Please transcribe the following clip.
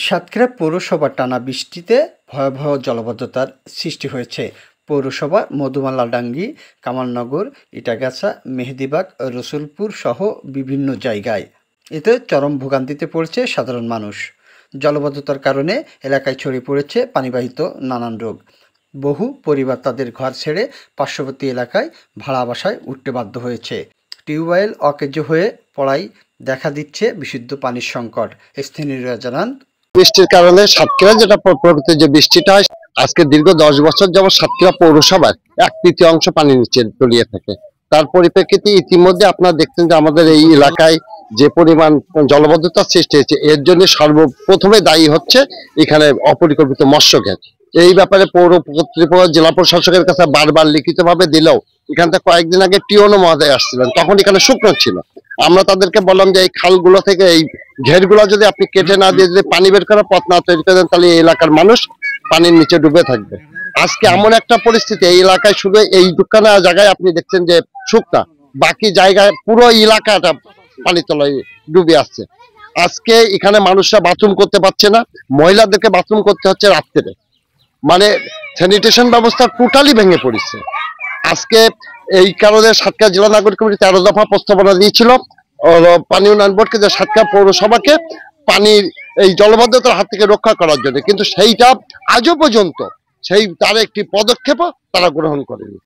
সাতক্ষীরা পৌরসভার টানা বৃষ্টিতে ভয়াবহ জলাবদ্ধতার সৃষ্টি হয়েছে। পৌরসভার মধুমালাডাঙ্গি, কামালনগর, ইটাগাছা, মেহেদীবাগ, রসুলপুর সহ বিভিন্ন জায়গায়। এতে চরম ভোগান্তিতে পড়েছে সাধারণ মানুষ। জলাবদ্ধতার কারণে এলাকায় ছড়িয়ে পড়েছে পানিবাহিত নানান রোগ। বহু পরিবার তাদের ঘর ছেড়ে পার্শ্ববর্তী এলাকায় ভাড়া বাসায় উঠতে বাধ্য হয়েছে। টিউবওয়েল অকেজো হয়ে পড়ায় দেখা দিচ্ছে বিশুদ্ধ পানির সংকট। স্থানীয়রা জানান, বৃষ্টির কারণে সাতক্ষীরা যেটা প্রকৃত যে বৃষ্টিটা হয়, আজকে দীর্ঘ 10 বছর যাবৎ সাতক্ষীরা পৌরসভার 1/3 পানির নিচে তলিয়ে থাকে। তার পরিপ্রেক্ষিতে ইতিমধ্যে আপনারা দেখছেন যে আমাদের এই এলাকায় যে পরিমাণ জলবদ্ধতার সৃষ্টি হয়েছে, এর জন্য সর্বপ্রথমে দায়ী হচ্ছে এখানে অপরিকল্পিত মৎস্য ঘাট। এই ব্যাপারে পৌর কর্তৃপক্ষ, জেলা প্রশাসকের কাছে বারবার লিখিতভাবে দিলেও এখান থেকে কয়েকদিন আগে টিওনো মহোদয় আসছিলেন, তখন এখানে শুকনো ছিল। আমরা তাদেরকে বললাম যে এই খালগুলো থেকে এই ঘেরগুলো যদি আপনি কেটে না দিয়ে যদি পানি বের করার পথ না তৈরি করেন, তাহলে এই এলাকার মানুষ পানির নিচে ডুবে থাকবে। আজকে এমন একটা পরিস্থিতি, এই এলাকায় শুধু এই দুখানা জায়গায় আপনি দেখছেন যে শুকনা, বাকি জায়গায় পুরো এলাকাটা পানির তলায় ডুবে আসছে। আজকে এখানে মানুষরা বাথরুম করতে পারছে না, মহিলাদেরকে বাথরুম করতে হচ্ছে রাত্রে। মানে স্যানিটেশন ব্যবস্থা টোটালি ভেঙে পড়েছে। আজকে এই কারণে সাতক্ষীরা জেলা নাগরিক কমিটি 13 দফা প্রস্তাবনা দিয়েছিল পানি উন্নয়ন বোর্ডকে, যে সাতক্ষীরা পৌরসভাকে পানির এই জলবদ্ধতার হাত থেকে রক্ষা করার জন্য, কিন্তু সেইটা আজও পর্যন্ত তার একটি পদক্ষেপ তারা গ্রহণ করেনি।